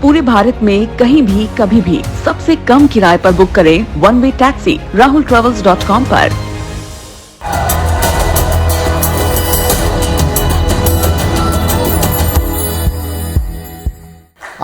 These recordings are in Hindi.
पूरे भारत में कहीं भी कभी भी सबसे कम किराए पर बुक करें वन वे टैक्सी rahultravels.com पर।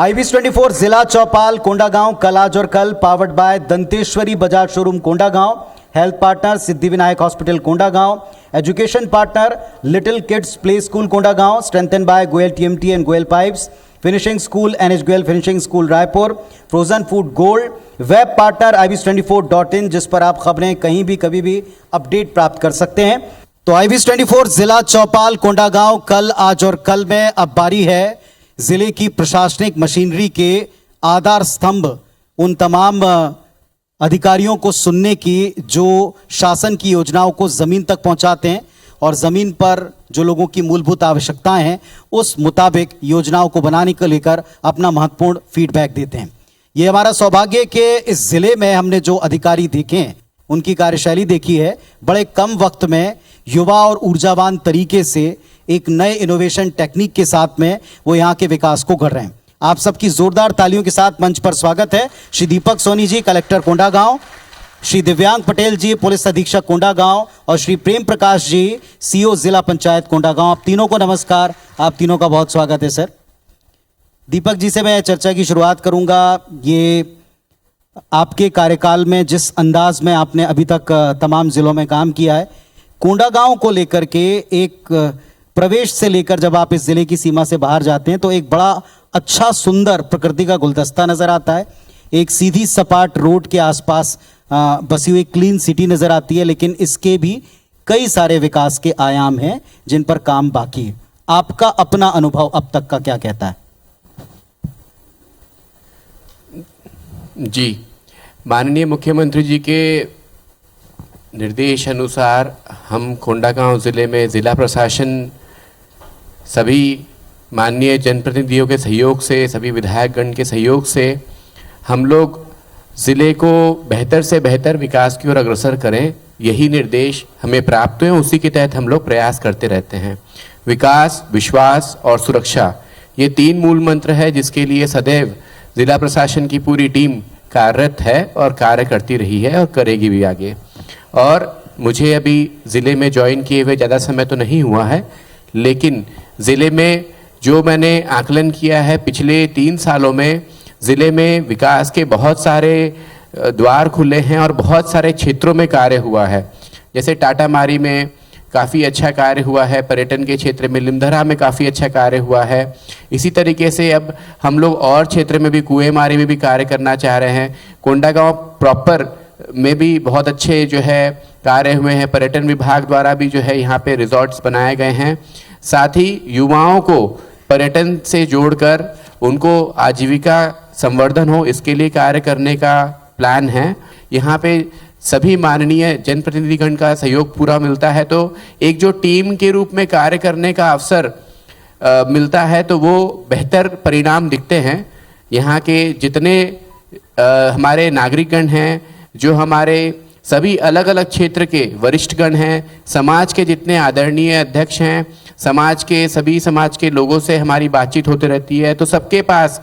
IBS24 जिला चौपाल कोंडागांव कल आज और कल powered by Danteshwari Bajaj showroom Kondagaon, health partner Siddhivinayak hospital Kondagaon, education partner little kids play school Kondagaon, strengthen by Goyal TMT and Goyal pipes, finishing school NH Goyal finishing school Raipur, frozen food gold, web partner IBS24.in जिस पर आप खबरें कहीं भी कभी भी अपडेट प्राप्त कर सकते हैं। तो IBS24 जिला चौपाल कोंडागांव कल आज और कल में अब बारी है जिले की प्रशासनिक मशीनरी के आधार स्तंभ उन तमाम अधिकारियों को सुनने की जो शासन की योजनाओं को जमीन तक पहुंचाते हैं और जमीन पर जो लोगों की मूलभूत आवश्यकताएं हैं उस मुताबिक योजनाओं को बनाने को लेकर अपना महत्वपूर्ण फीडबैक देते हैं। ये हमारा सौभाग्य कि इस जिले में हमने जो अधिकारी देखे हैं उनकी कार्यशैली देखी है, बड़े कम वक्त में युवा और ऊर्जावान तरीके से एक नए इनोवेशन टेक्निक के साथ में वो यहाँ के विकास को कर रहे हैं। आप सबकी जोरदार तालियों के साथ मंच पर स्वागत है श्री दीपक सोनी जी, कलेक्टर कोंडागांव, श्री दिव्यांग पटेल जी, पुलिस अधीक्षक कोंडागांव, और श्री प्रेम प्रकाश जी, CO जिला पंचायत कोंडागांव। आप तीनों को नमस्कार, आप तीनों का बहुत स्वागत है सर। दीपक जी से मैं चर्चा की शुरुआत करूंगा। ये आपके कार्यकाल में जिस अंदाज में आपने अभी तक तमाम जिलों में काम किया है, कोंडागांव को लेकर के एक प्रवेश से लेकर जब आप इस जिले की सीमा से बाहर जाते हैं तो एक बड़ा अच्छा सुंदर प्रकृति का गुलदस्ता नजर आता है। एक सीधी सपाट रोड के आसपास बसी हुई क्लीन सिटी नजर आती है, लेकिन इसके भी कई सारे विकास के आयाम हैं जिन पर काम बाकी है। आपका अपना अनुभव अब तक का क्या कहता है? जी, माननीय मुख्यमंत्री जी के निर्देश अनुसार हम कोंडागांव ज़िले में ज़िला प्रशासन सभी माननीय जनप्रतिनिधियों के सहयोग से, सभी विधायकगण के सहयोग से हम लोग ज़िले को बेहतर से बेहतर विकास की ओर अग्रसर करें, यही निर्देश हमें प्राप्त हुए। उसी के तहत हम लोग प्रयास करते रहते हैं। विकास, विश्वास और सुरक्षा, ये 3 मूल मंत्र है जिसके लिए सदैव ज़िला प्रशासन की पूरी टीम कार्यरत है और कार्य करती रही है और करेगी भी आगे। और मुझे अभी ज़िले में ज्वाइन किए हुए ज़्यादा समय तो नहीं हुआ है, लेकिन ज़िले में जो मैंने आकलन किया है पिछले 3 सालों में ज़िले में विकास के बहुत सारे द्वार खुले हैं और बहुत सारे क्षेत्रों में कार्य हुआ है। जैसे टाटामारी में काफ़ी अच्छा कार्य हुआ है, पर्यटन के क्षेत्र में लिमधरा में काफ़ी अच्छा कार्य हुआ है। इसी तरीके से अब हम लोग और क्षेत्र में भी, कुएमारी में भी कार्य करना चाह रहे हैं। कोंडागांव प्रॉपर में भी बहुत अच्छे जो है कार्य हुए हैं। पर्यटन विभाग द्वारा भी जो है यहाँ पे रिजॉर्ट्स बनाए गए हैं। साथ ही युवाओं को पर्यटन से जोड़कर उनको आजीविका संवर्धन हो, इसके लिए कार्य करने का प्लान है। यहाँ पे सभी माननीय जनप्रतिनिधिगण का सहयोग पूरा मिलता है, तो एक जो टीम के रूप में कार्य करने का अवसर मिलता है तो वो बेहतर परिणाम दिखते हैं। यहाँ के जितने हमारे नागरिकगण हैं, जो हमारे सभी अलग अलग क्षेत्र के वरिष्ठगण हैं, समाज के जितने आदरणीय अध्यक्ष हैं, समाज के लोगों से हमारी बातचीत होती रहती है, तो सबके पास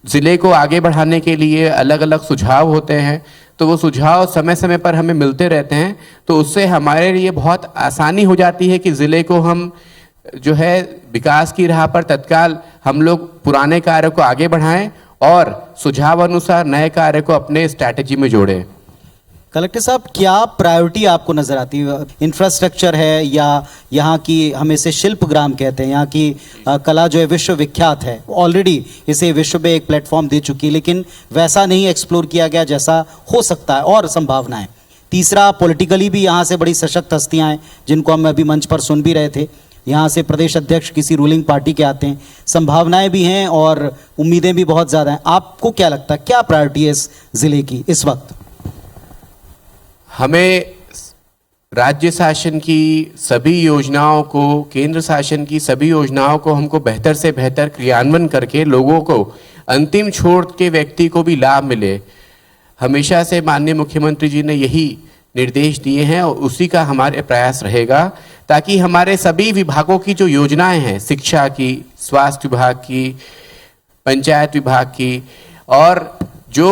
ज़िले को आगे बढ़ाने के लिए अलग अलग सुझाव होते हैं। तो वो सुझाव समय समय पर हमें मिलते रहते हैं, तो उससे हमारे लिए बहुत आसानी हो जाती है कि ज़िले को हम जो है विकास की राह पर तत्काल हम लोग पुराने कार्य को आगे बढ़ाएं और सुझाव अनुसार नए कार्य को अपने स्ट्रैटेजी में जोड़ें। कलेक्टर साहब, क्या प्रायोरिटी आपको नजर आती है? इंफ्रास्ट्रक्चर है या यहाँ की, हम इसे शिल्प ग्राम कहते हैं, यहाँ की कला जो है विश्वविख्यात है, ऑलरेडी इसे विश्व में एक प्लेटफॉर्म दे चुकी है, लेकिन वैसा नहीं एक्सप्लोर किया गया जैसा हो सकता है और संभावनाएं। तीसरा, पॉलिटिकली भी यहाँ से बड़ी सशक्त हस्तियाँ हैं जिनको हम अभी मंच पर सुन भी रहे थे। यहाँ से प्रदेश अध्यक्ष किसी रूलिंग पार्टी के आते हैं, संभावनाएं भी हैं और उम्मीदें भी बहुत ज़्यादा हैं। आपको क्या लगता है, क्या प्रायोरिटी है इस जिले की इस वक्त? हमें राज्य शासन की सभी योजनाओं को, केंद्र शासन की सभी योजनाओं को हमको बेहतर से बेहतर क्रियान्वयन करके लोगों को, अंतिम छोर के व्यक्ति को भी लाभ मिले। हमेशा से माननीय मुख्यमंत्री जी ने यही निर्देश दिए हैं और उसी का हमारे प्रयास रहेगा, ताकि हमारे सभी विभागों की जो योजनाएं हैं, शिक्षा की, स्वास्थ्य विभाग की, पंचायत विभाग की, और जो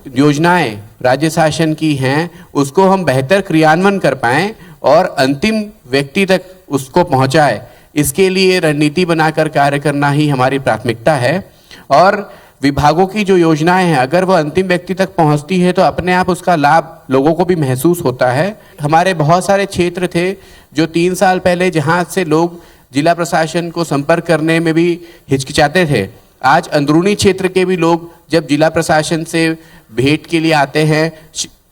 योजनाएं राज्य शासन की हैं उसको हम बेहतर क्रियान्वयन कर पाएं और अंतिम व्यक्ति तक उसको पहुंचाए, इसके लिए रणनीति बनाकर कार्य करना ही हमारी प्राथमिकता है। और विभागों की जो योजनाएं हैं अगर वो अंतिम व्यक्ति तक पहुंचती है तो अपने आप उसका लाभ लोगों को भी महसूस होता है। हमारे बहुत सारे क्षेत्र थे जो 3 साल पहले जहां से लोग जिला प्रशासन को संपर्क करने में भी हिचकिचाते थे, आज अंदरूनी क्षेत्र के भी लोग जब जिला प्रशासन से भेंट के लिए आते हैं,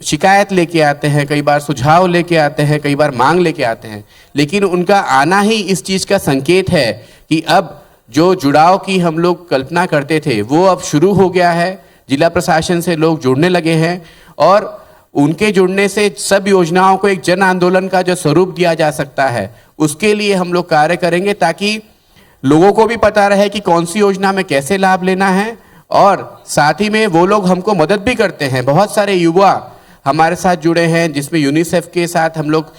शिकायत लेके आते हैं, कई बार सुझाव लेके आते हैं, कई बार मांग लेके आते हैं, लेकिन उनका आना ही इस चीज़ का संकेत है कि अब जो जुड़ाव की हम लोग कल्पना करते थे वो अब शुरू हो गया है। जिला प्रशासन से लोग जुड़ने लगे हैं और उनके जुड़ने से सब योजनाओं को एक जन आंदोलन का जो स्वरूप दिया जा सकता है उसके लिए हम लोग कार्य करेंगे, ताकि लोगों को भी पता रहे कि कौन सी योजना में कैसे लाभ लेना है, और साथ ही में वो लोग हमको मदद भी करते हैं। बहुत सारे युवा हमारे साथ जुड़े हैं जिसमें यूनिसेफ के साथ हम लोग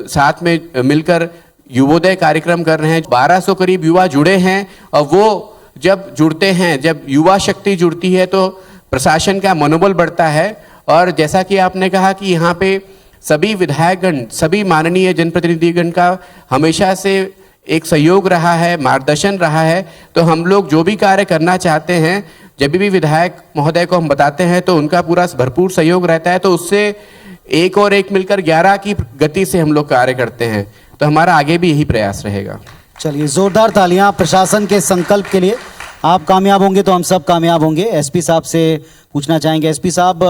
साथ में मिलकर युवोदय कार्यक्रम कर रहे हैं। 1200 करीब युवा जुड़े हैं और वो जब जुड़ते हैं, जब युवा शक्ति जुड़ती है तो प्रशासन का मनोबल बढ़ता है। और जैसा कि आपने कहा कि यहाँ पे सभी विधायकगण, सभी माननीय जनप्रतिनिधिगण का हमेशा से एक सहयोग रहा है, मार्गदर्शन रहा है, तो हम लोग जो भी कार्य करना चाहते हैं जब भी विधायक महोदय को हम बताते हैं तो उनका पूरा भरपूर सहयोग रहता है, तो उससे एक और एक मिलकर 11 की गति से हम लोग कार्य करते हैं। तो हमारा आगे भी यही प्रयास रहेगा। चलिए, जोरदार तालियां प्रशासन के संकल्प के लिए। आप कामयाब होंगे तो हम सब कामयाब होंगे। एसपी साहब से पूछना चाहेंगे, एसपी साहब,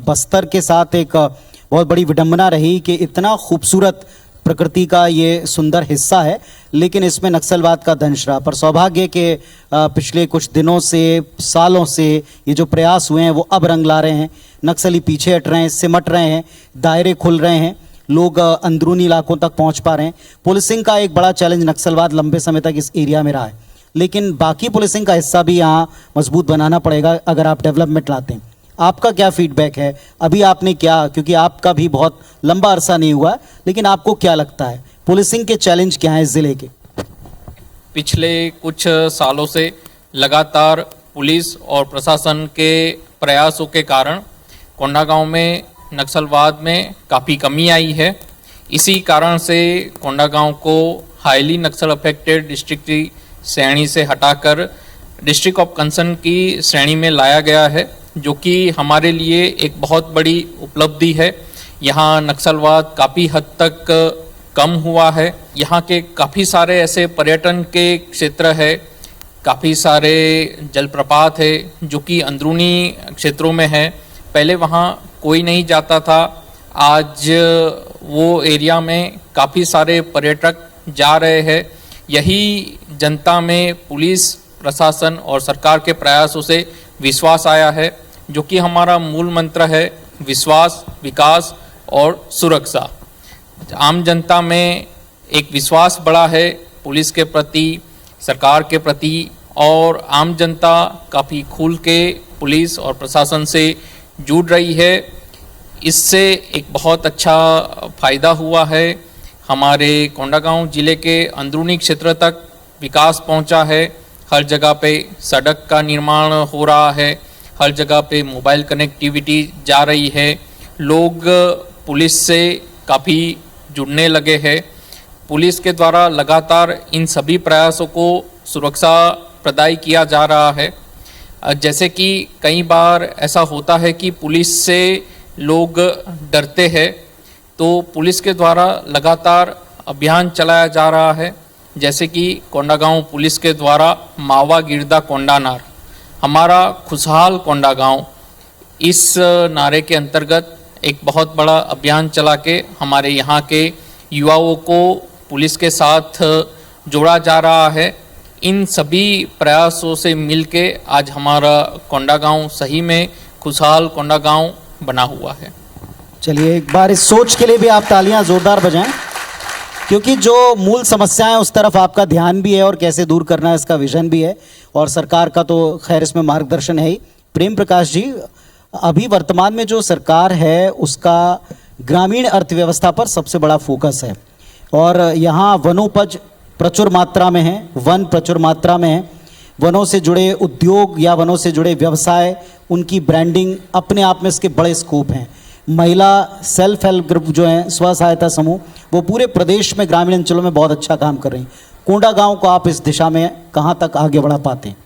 बस्तर के साथ एक बहुत बड़ी विडंबना रही कि इतना खूबसूरत प्रकृति का ये सुंदर हिस्सा है लेकिन इसमें नक्सलवाद का दंश रहा। पर सौभाग्य के पिछले कुछ दिनों से, सालों से ये जो प्रयास हुए हैं वो अब रंग ला रहे हैं। नक्सली पीछे हट रहे हैं, सिमट रहे हैं, दायरे खुल रहे हैं, लोग अंदरूनी इलाकों तक पहुंच पा रहे हैं। पुलिसिंग का एक बड़ा चैलेंज नक्सलवाद लंबे समय तक इस एरिया में रहा है, लेकिन बाकी पुलिसिंग का हिस्सा भी यहाँ मजबूत बनाना पड़ेगा अगर आप डेवलपमेंट लाते हैं। आपका क्या फीडबैक है? अभी आपने क्या, क्योंकि आपका भी बहुत लंबा अरसा नहीं हुआ, लेकिन आपको क्या लगता है पुलिसिंग के चैलेंज क्या हैं इस जिले के? पिछले कुछ सालों से लगातार पुलिस और प्रशासन के प्रयासों के कारण कोंडागांव में नक्सलवाद में काफ़ी कमी आई है। इसी कारण से कोंडागांव को हाईली नक्सल अफेक्टेड डिस्ट्रिक्ट की श्रेणी से हटाकर डिस्ट्रिक्ट ऑफ कंसर्न की श्रेणी में लाया गया है, जो कि हमारे लिए एक बहुत बड़ी उपलब्धि है। यहाँ नक्सलवाद काफ़ी हद तक कम हुआ है। यहाँ के काफ़ी सारे ऐसे पर्यटन के क्षेत्र है, काफ़ी सारे जलप्रपात है जो कि अंदरूनी क्षेत्रों में है। पहले वहाँ कोई नहीं जाता था, आज वो एरिया में काफ़ी सारे पर्यटक जा रहे हैं। यही जनता में पुलिस प्रशासन और सरकार के प्रयासों से विश्वास आया है, जो कि हमारा मूल मंत्र है, विश्वास, विकास और सुरक्षा। आम जनता में एक विश्वास बढ़ा है पुलिस के प्रति, सरकार के प्रति, और आम जनता काफ़ी खुल के पुलिस और प्रशासन से जुड़ रही है। इससे एक बहुत अच्छा फ़ायदा हुआ है। हमारे कोंडागांव ज़िले के अंदरूनी क्षेत्र तक विकास पहुंचा है। हर जगह पे सड़क का निर्माण हो रहा है, हर जगह पे मोबाइल कनेक्टिविटी जा रही है। लोग पुलिस से काफ़ी जुड़ने लगे हैं। पुलिस के द्वारा लगातार इन सभी प्रयासों को सुरक्षा प्रदान किया जा रहा है। जैसे कि कई बार ऐसा होता है कि पुलिस से लोग डरते हैं, तो पुलिस के द्वारा लगातार अभियान चलाया जा रहा है। जैसे कि कोंडागांव पुलिस के द्वारा मावा गिरदा कोंडानार, हमारा खुशहाल कोंडागांव, इस नारे के अंतर्गत एक बहुत बड़ा अभियान चला के हमारे यहाँ के युवाओं को पुलिस के साथ जोड़ा जा रहा है। इन सभी प्रयासों से मिलके आज हमारा कोंडागांव सही में खुशहाल कोंडागांव बना हुआ है। चलिए, एक बार इस सोच के लिए भी आप तालियां जोरदार बजाएं, क्योंकि जो मूल समस्या है उस तरफ आपका ध्यान भी है और कैसे दूर करना है इसका विजन भी है, और सरकार का तो खैर इसमें मार्गदर्शन है ही। प्रेम प्रकाश जी, अभी वर्तमान में जो सरकार है उसका ग्रामीण अर्थव्यवस्था पर सबसे बड़ा फोकस है, और यहाँ वनोपज प्रचुर मात्रा में है, वन प्रचुर मात्रा में है। वनों से जुड़े उद्योग या वनों से जुड़े व्यवसाय, उनकी ब्रांडिंग अपने आप में इसके बड़े स्कोप हैं। महिला सेल्फ हेल्प ग्रुप जो हैं, स्व सहायता समूह, वो पूरे प्रदेश में ग्रामीण अंचलों में बहुत अच्छा काम कर रही हैं। कोंडागांव को आप इस दिशा में कहाँ तक आगे बढ़ा पाते हैं?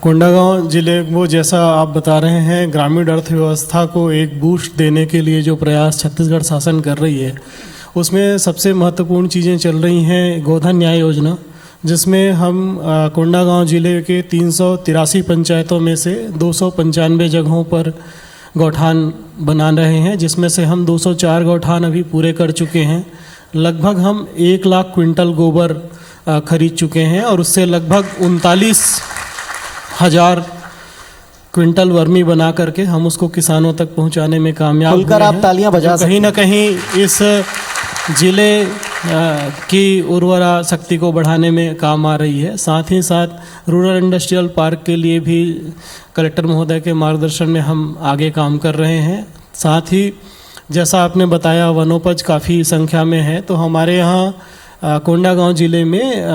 कोंडागांव जिले वो जैसा आप बता रहे हैं, ग्रामीण अर्थव्यवस्था को एक बूस्ट देने के लिए जो प्रयास छत्तीसगढ़ शासन कर रही है, उसमें सबसे महत्वपूर्ण चीज़ें चल रही हैं गोधन न्याय योजना, जिसमें हम कोंडागांव जिले के 383 पंचायतों में से 295 जगहों पर गौठान बना रहे हैं, जिसमें से हम 204 गौठान अभी पूरे कर चुके हैं। लगभग हम 1 लाख क्विंटल गोबर खरीद चुके हैं और उससे लगभग 39,000 क्विंटल वर्मी बना करके हम उसको किसानों तक पहुंचाने में कामयाब हुए खुलकर आप हैं। तालियां बजा जो कहीं ना कहीं इस जिले की उर्वरा शक्ति को बढ़ाने में काम आ रही है। साथ ही साथ रूरल इंडस्ट्रियल पार्क के लिए भी कलेक्टर महोदय के मार्गदर्शन में हम आगे काम कर रहे हैं। साथ ही जैसा आपने बताया वनोपज काफ़ी संख्या में है, तो हमारे यहाँ कोंडागांव जिले में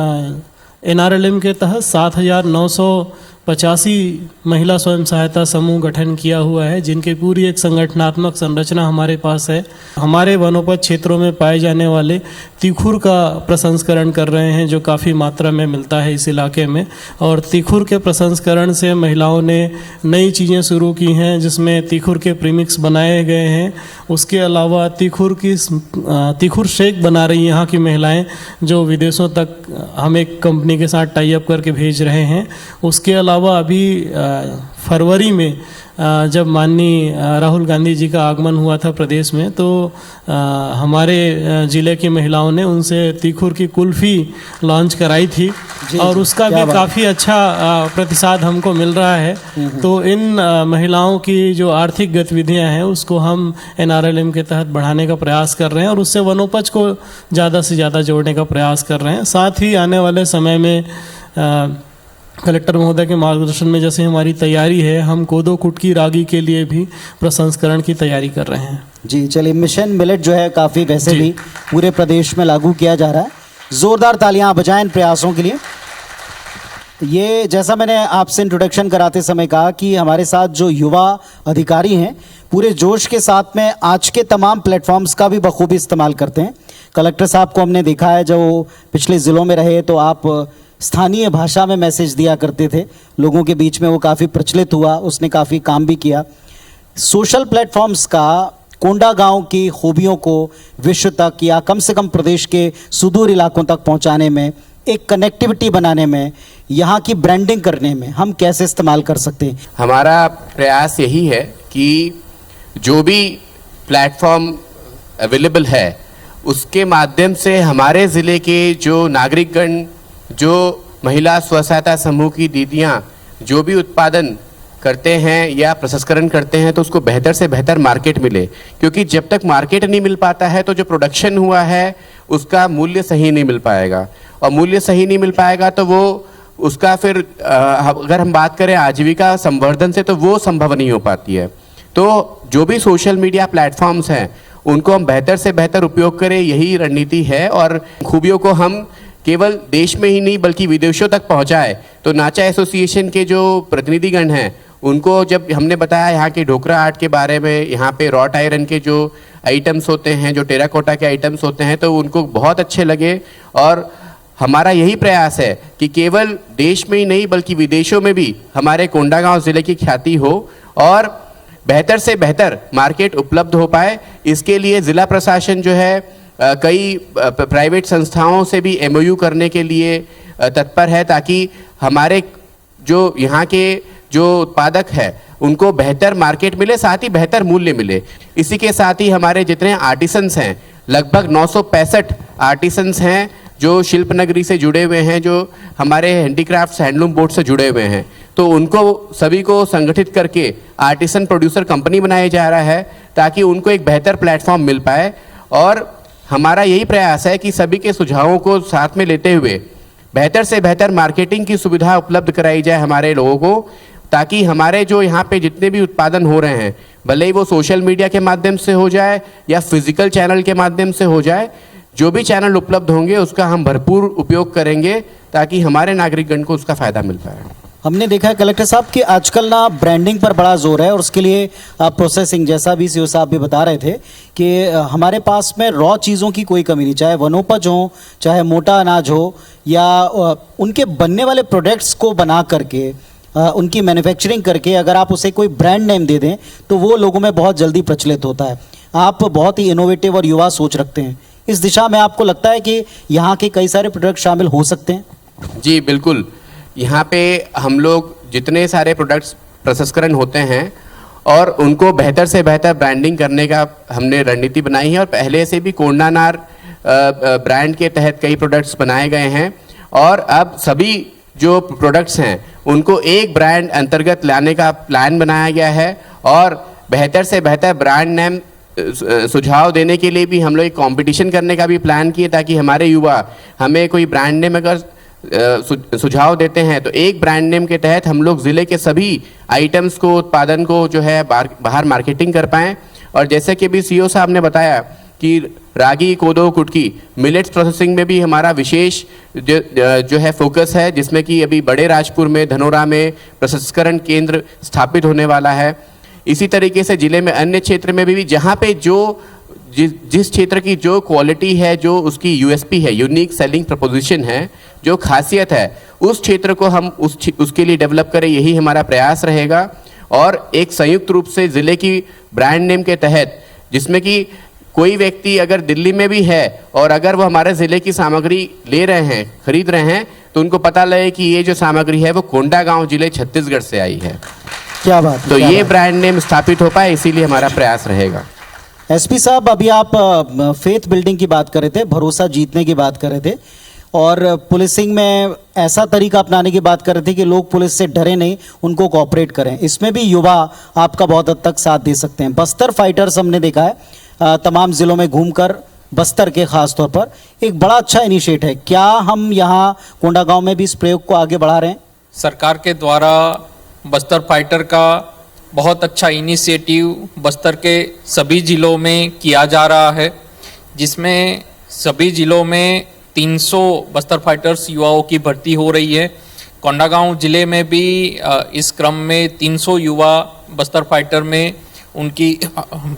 NRLM के तहत 7,985 महिला स्वयं सहायता समूह गठन किया हुआ है, जिनकी पूरी एक संगठनात्मक संरचना हमारे पास है। हमारे वनोपज क्षेत्रों में पाए जाने वाले तीखुर का प्रसंस्करण कर रहे हैं, जो काफ़ी मात्रा में मिलता है इस इलाके में, और तीखुर के प्रसंस्करण से महिलाओं ने नई चीज़ें शुरू की हैं, जिसमें तीखुर के प्रीमिक्स बनाए गए हैं। उसके अलावा तीखुर शेक बना रही यहाँ की महिलाएं, जो विदेशों तक हम एक कंपनी के साथ टाई अप करके भेज रहे हैं। उसके अलावा अभी फरवरी में जब माननीय राहुल गांधी जी का आगमन हुआ था प्रदेश में, तो हमारे ज़िले की महिलाओं ने उनसे तीखुर की कुल्फ़ी लॉन्च कराई थी और उसका भी काफ़ी अच्छा प्रतिसाद हमको मिल रहा है। तो इन महिलाओं की जो आर्थिक गतिविधियां हैं उसको हम NRLM के तहत बढ़ाने का प्रयास कर रहे हैं और उससे वनोपज को ज़्यादा से ज़्यादा जोड़ने का प्रयास कर रहे हैं। साथ ही आने वाले समय में कलेक्टर महोदय के मार्गदर्शन में जैसे हमारी तैयारी है, हम कोदो कुटकी रागी के लिए भी प्रसंस्करण की तैयारी कर रहे हैं। जी चलिए, मिशन मिलेट जो है काफ़ी वैसे भी पूरे प्रदेश में लागू किया जा रहा है। ज़ोरदार तालियां बजाएं इन प्रयासों के लिए। ये जैसा मैंने आपसे इंट्रोडक्शन कराते समय कहा कि हमारे साथ जो युवा अधिकारी हैं पूरे जोश के साथ में आज के तमाम प्लेटफॉर्म्स का भी बखूबी इस्तेमाल करते हैं। कलेक्टर साहब को हमने देखा है, जो पिछले ज़िलों में रहे तो आप स्थानीय भाषा में मैसेज दिया करते थे, लोगों के बीच में वो काफ़ी प्रचलित हुआ, उसने काफ़ी काम भी किया। सोशल प्लेटफॉर्म्स का कोंडागांव की खूबियों को विश्व तक या कम से कम प्रदेश के सुदूर इलाकों तक पहुंचाने में, एक कनेक्टिविटी बनाने में, यहाँ की ब्रांडिंग करने में हम कैसे इस्तेमाल कर सकते हैं? हमारा प्रयास यही है कि जो भी प्लेटफॉर्म अवेलेबल है उसके माध्यम से हमारे ज़िले के जो नागरिकगण, जो महिला स्व सहायता समूह की दीदियाँ जो भी उत्पादन करते हैं या प्रसंस्करण करते हैं, तो उसको बेहतर से बेहतर मार्केट मिले। क्योंकि जब तक मार्केट नहीं मिल पाता है तो जो प्रोडक्शन हुआ है उसका मूल्य सही नहीं मिल पाएगा, और मूल्य सही नहीं मिल पाएगा तो वो उसका फिर अगर हम बात करें आजीविका संवर्धन से, तो वो संभव नहीं हो पाती है। तो जो भी सोशल मीडिया प्लेटफॉर्म्स हैं उनको हम बेहतर से बेहतर उपयोग करें, यही रणनीति है। और खूबियों को हम केवल देश में ही नहीं बल्कि विदेशों तक पहुंचाए। तो नाचा एसोसिएशन के जो प्रतिनिधिगण हैं उनको जब हमने बताया यहाँ के ढोकरा आर्ट के बारे में, यहाँ पे रॉट आयरन के जो आइटम्स होते हैं, जो टेराकोटा के आइटम्स होते हैं, तो उनको बहुत अच्छे लगे। और हमारा यही प्रयास है कि केवल देश में ही नहीं बल्कि विदेशों में भी हमारे कोंडागांव ज़िले की ख्याति हो और बेहतर से बेहतर मार्केट उपलब्ध हो पाए। इसके लिए ज़िला प्रशासन जो है कई प्राइवेट संस्थाओं से भी MOU करने के लिए तत्पर है, ताकि हमारे जो यहाँ के जो उत्पादक है उनको बेहतर मार्केट मिले, साथ ही बेहतर मूल्य मिले। इसी के साथ ही हमारे जितने आर्टिसंस हैं, लगभग 965 आर्टिसंस हैं जो शिल्प नगरी से जुड़े हुए हैं, जो हमारे हैंडीक्राफ्ट्स हैंडलूम बोर्ड से जुड़े हुए हैं। तो उनको सभी को संगठित करके आर्टिसन प्रोड्यूसर कंपनी बनाया जा रहा है, ताकि उनको एक बेहतर प्लेटफॉर्म मिल पाए। और हमारा यही प्रयास है कि सभी के सुझावों को साथ में लेते हुए बेहतर से बेहतर मार्केटिंग की सुविधा उपलब्ध कराई जाए हमारे लोगों को, ताकि हमारे जो यहाँ पे जितने भी उत्पादन हो रहे हैं, भले ही वो सोशल मीडिया के माध्यम से हो जाए या फिजिकल चैनल के माध्यम से हो जाए, जो भी चैनल उपलब्ध होंगे उसका हम भरपूर उपयोग करेंगे, ताकि हमारे नागरिकगण को उसका फ़ायदा मिल पाए। हमने देखा है कलेक्टर साहब कि आजकल ना ब्रांडिंग पर बड़ा जोर है और उसके लिए प्रोसेसिंग, जैसा भी सीओ साहब भी बता रहे थे कि हमारे पास में रॉ चीज़ों की कोई कमी नहीं, चाहे वनोपज हो, चाहे मोटा अनाज हो, या उनके बनने वाले प्रोडक्ट्स को बना करके उनकी मैन्युफैक्चरिंग करके अगर आप उसे कोई ब्रांड नेम दे दें तो वो लोगों में बहुत जल्दी प्रचलित होता है। आप बहुत ही इनोवेटिव और युवा सोच रखते हैं, इस दिशा में आपको लगता है कि यहाँ के कई सारे प्रोडक्ट शामिल हो सकते हैं? जी बिल्कुल, यहाँ पे हम लोग जितने सारे प्रोडक्ट्स प्रसंस्करण होते हैं और उनको बेहतर से बेहतर ब्रांडिंग करने का हमने रणनीति बनाई है और पहले से भी कोंडानार ब्रांड के तहत कई प्रोडक्ट्स बनाए गए हैं और अब सभी जो प्रोडक्ट्स हैं उनको एक ब्रांड अंतर्गत लाने का प्लान बनाया गया है और बेहतर से बेहतर ब्रांड नेम सुझाव देने के लिए भी हम लोग एक कंपटीशन करने का भी प्लान किए ताकि हमारे युवा हमें कोई ब्रांड नेम अगर सुझाव देते हैं तो एक ब्रांड नेम के तहत हम लोग ज़िले के सभी आइटम्स को, उत्पादन को जो है बाहर मार्केटिंग कर पाएँ। और जैसे कि भी सीओ साहब ने बताया कि रागी, कोदो, कुटकी, मिलेट्स प्रोसेसिंग में भी हमारा विशेष जो है फोकस है, जिसमें कि अभी बड़े राजपुर में, धनोरा में प्रसंस्करण केंद्र स्थापित होने वाला है। इसी तरीके से ज़िले में अन्य क्षेत्र में भी जहाँ पे जिस क्षेत्र की जो क्वालिटी है, जो उसकी यूएसपी है, यूनिक सेलिंग प्रपोजिशन है, जो खासियत है, उस क्षेत्र को हम उसके लिए डेवलप करें, यही हमारा प्रयास रहेगा। और एक संयुक्त रूप से ज़िले की ब्रांड नेम के तहत, जिसमें कि कोई व्यक्ति अगर दिल्ली में भी है और अगर वो हमारे ज़िले की सामग्री ले रहे हैं, खरीद रहे हैं, तो उनको पता लगे कि ये जो सामग्री है वो कोंडागांव जिले छत्तीसगढ़ से आई है। क्या बात, तो ये ब्रांड नेम स्थापित हो पाए, इसीलिए हमारा प्रयास रहेगा। एसपी साहब, अभी आप फेथ बिल्डिंग की बात कर रहे थे, भरोसा जीतने की बात कर रहे थे और पुलिसिंग में ऐसा तरीका अपनाने की बात कर रहे थे कि लोग पुलिस से डरे नहीं, उनको कोऑपरेट करें। इसमें भी युवा आपका बहुत हद तक साथ दे सकते हैं। बस्तर फाइटर्स हमने देखा है तमाम ज़िलों में घूमकर, बस्तर के ख़ास तौर पर एक बड़ा अच्छा इनिशिएटिव है। क्या हम यहाँ कोंडागांव में भी इस प्रयोग को आगे बढ़ा रहे हैं? सरकार के द्वारा बस्तर फाइटर का बहुत अच्छा इनिशिएटिव बस्तर के सभी ज़िलों में किया जा रहा है, जिसमें सभी ज़िलों में 300 बस्तर फाइटर्स युवाओं की भर्ती हो रही है। कोंडागांव ज़िले में भी इस क्रम में 300 युवा बस्तर फाइटर में उनकी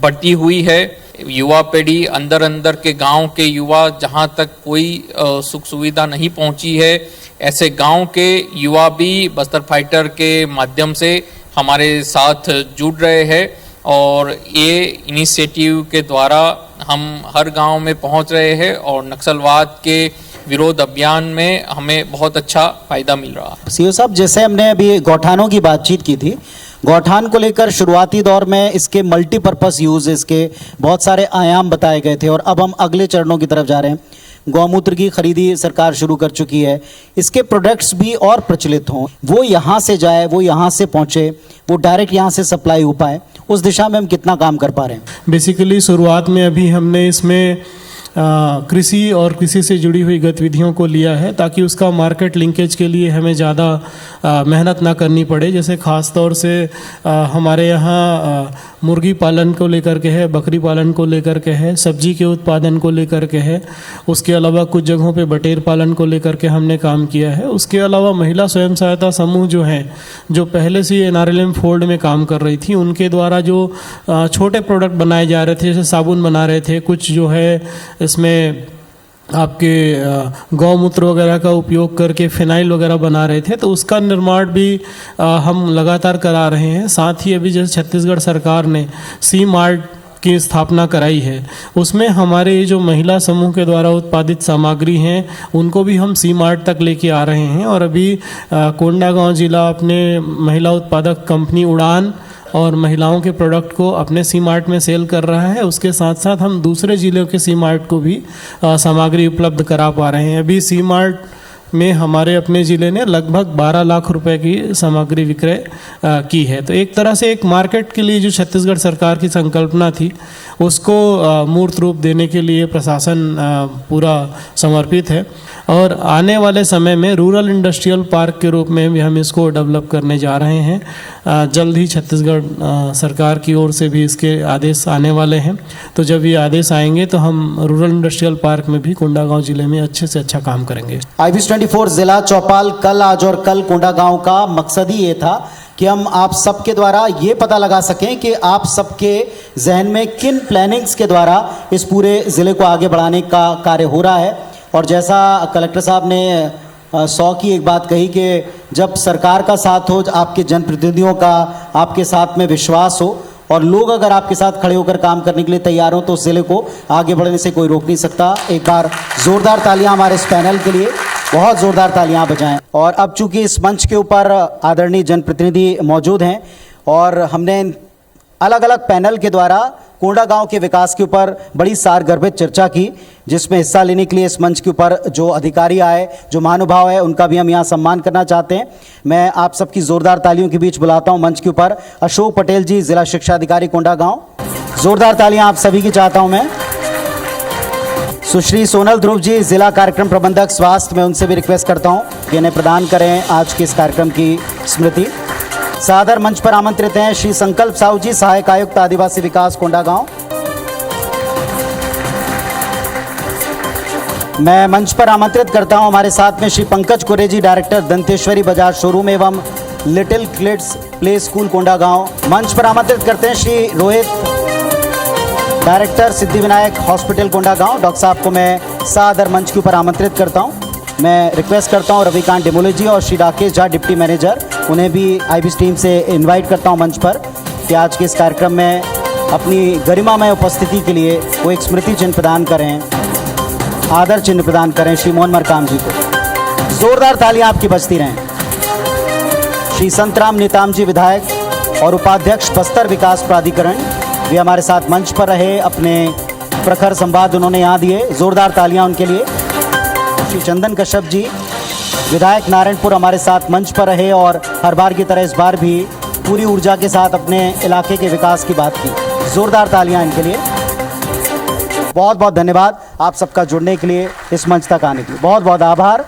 भर्ती हुई है। युवा पीढ़ी, अंदर के गांव के युवा, जहां तक कोई सुख सुविधा नहीं पहुंची है, ऐसे गांव के युवा भी बस्तर फाइटर के माध्यम से हमारे साथ जुड़ रहे हैं और ये इनिशिएटिव के द्वारा हम हर गांव में पहुंच रहे हैं और नक्सलवाद के विरोध अभियान में हमें बहुत अच्छा फायदा मिल रहा है। सीओ साहब, जैसे हमने अभी गौठानों की बातचीत की थी, गौठान को लेकर शुरुआती दौर में इसके मल्टीपर्पस यूज, इसके बहुत सारे आयाम बताए गए थे और अब हम अगले चरणों की तरफ जा रहे हैं। गौमूत्र की खरीदी सरकार शुरू कर चुकी है, इसके प्रोडक्ट्स भी और प्रचलित हों, वो यहाँ से जाए, वो यहाँ से पहुँचे, वो डायरेक्ट यहाँ से सप्लाई हो पाए, उस दिशा में हम कितना काम कर पा रहे हैं? बेसिकली शुरुआत में अभी हमने इसमें कृषि और कृषि से जुड़ी हुई गतिविधियों को लिया है ताकि उसका मार्केट लिंकेज के लिए हमें ज़्यादा मेहनत ना करनी पड़े। जैसे ख़ास तौर से हमारे यहाँ मुर्गी पालन को लेकर के है, बकरी पालन को लेकर के है, सब्जी के उत्पादन को लेकर के है, उसके अलावा कुछ जगहों पे बटेर पालन को लेकर के हमने काम किया है। उसके अलावा महिला स्वयं सहायता समूह जो हैं, जो पहले से NRLM फोल्ड में काम कर रही थी, उनके द्वारा जो छोटे प्रोडक्ट बनाए जा रहे थे, जैसे साबुन बना रहे थे, कुछ जो है इसमें आपके गौमूत्र वगैरह का उपयोग करके फिनाइल वगैरह बना रहे थे, तो उसका निर्माण भी हम लगातार करा रहे हैं। साथ ही अभी जैसे छत्तीसगढ़ सरकार ने सी मार्ट की स्थापना कराई है, उसमें हमारे जो महिला समूह के द्वारा उत्पादित सामग्री हैं उनको भी हम सी मार्ट तक लेके आ रहे हैं। और अभी कोंडागांव जिला अपने महिला उत्पादक कंपनी उड़ान और महिलाओं के प्रोडक्ट को अपने सी मार्ट में सेल कर रहा है। उसके साथ साथ हम दूसरे ज़िलों के सी मार्ट को भी सामग्री उपलब्ध करा पा रहे हैं। अभी सी मार्ट में हमारे अपने ज़िले ने लगभग 12 लाख रुपए की सामग्री विक्रय की है। तो एक तरह से एक मार्केट के लिए जो छत्तीसगढ़ सरकार की संकल्पना थी उसको मूर्त रूप देने के लिए प्रशासन पूरा समर्पित है और आने वाले समय में रूरल इंडस्ट्रियल पार्क के रूप में भी हम इसको डेवलप करने जा रहे हैं। जल्द ही छत्तीसगढ़ सरकार की ओर से भी इसके आदेश आने वाले हैं, तो जब ये आदेश आएंगे तो हम रूरल इंडस्ट्रियल पार्क में भी कोंडागांव जिले में अच्छे से अच्छा काम करेंगे। IBS 24 2024 जिला चौपाल कल, आज और कल कोंडागांव का मकसद ही ये था कि हम आप सबके द्वारा ये पता लगा सकें कि आप सबके जहन में किन प्लानिंग्स के द्वारा इस पूरे ज़िले को आगे बढ़ाने का कार्य हो रहा है। और जैसा कलेक्टर साहब ने 100 की एक बात कही कि जब सरकार का साथ हो, आपके जनप्रतिनिधियों का आपके साथ में विश्वास हो और लोग अगर आपके साथ खड़े होकर काम करने के लिए तैयार हो, तो उस ज़िले को आगे बढ़ने से कोई रोक नहीं सकता। एक बार ज़ोरदार तालियां हमारे इस पैनल के लिए, बहुत ज़ोरदार तालियां बजाएं। और अब चूंकि इस मंच के ऊपर आदरणीय जनप्रतिनिधि मौजूद हैं और हमने अलग अलग पैनल के द्वारा कोंडागांव के विकास के ऊपर बड़ी सारगर्भित चर्चा की, जिसमें हिस्सा लेने के लिए इस मंच के ऊपर जो अधिकारी आए, जो महानुभाव है, उनका भी हम यहाँ सम्मान करना चाहते हैं। मैं आप सबकी ज़ोरदार तालियों के बीच बुलाता हूँ मंच के ऊपर अशोक पटेल जी, जिला शिक्षा अधिकारी कोंडागांव। ज़ोरदार तालियां आप सभी की चाहता हूँ मैं। सुश्री सोनल ध्रुव जी, जिला कार्यक्रम प्रबंधक स्वास्थ्य, मैं उनसे भी रिक्वेस्ट करता हूँ कि इन्हें प्रदान करें आज के इस कार्यक्रम की स्मृति। सादर मंच पर आमंत्रित हैं श्री संकल्प साहू जी, सहायक आयुक्त आदिवासी विकास कोंडागांव। मैं मंच पर आमंत्रित करता हूं हमारे साथ में श्री पंकज कुरे जी, डायरेक्टर दंतेश्वरी बजाज शोरूम एवं little kids play school Kondagaon. मंच पर आमंत्रित करते हैं Shri Rohit, director Siddhivinayak hospital Kondagaon. Doctor साहब को मैं सादर मंच के ऊपर आमंत्रित करता हूं। मैं रिक्वेस्ट करता हूं रविकांत डिमोले जी और श्री राकेश झा, डिप्टी मैनेजर, उन्हें भी आईबीएस टीम से इनवाइट करता हूं मंच पर कि आज के इस कार्यक्रम में अपनी गरिमामय उपस्थिति के लिए वो एक स्मृति चिन्ह प्रदान करें, आदर चिन्ह प्रदान करें श्री मोहन मरकाम जी को। जोरदार तालियां आपकी बजती रहें। श्री संतराम नेताम जी, विधायक और उपाध्यक्ष बस्तर विकास प्राधिकरण, वे हमारे साथ मंच पर रहे, अपने प्रखर संवाद उन्होंने यहाँ दिए। जोरदार तालियां उनके लिए। श्री चंदन कश्यप जी, विधायक नारायणपुर, हमारे साथ मंच पर रहे और हर बार की तरह इस बार भी पूरी ऊर्जा के साथ अपने इलाके के विकास की बात की। जोरदार तालियां इनके लिए। बहुत बहुत धन्यवाद आप सबका जुड़ने के लिए, इस मंच तक आने के लिए बहुत बहुत आभार।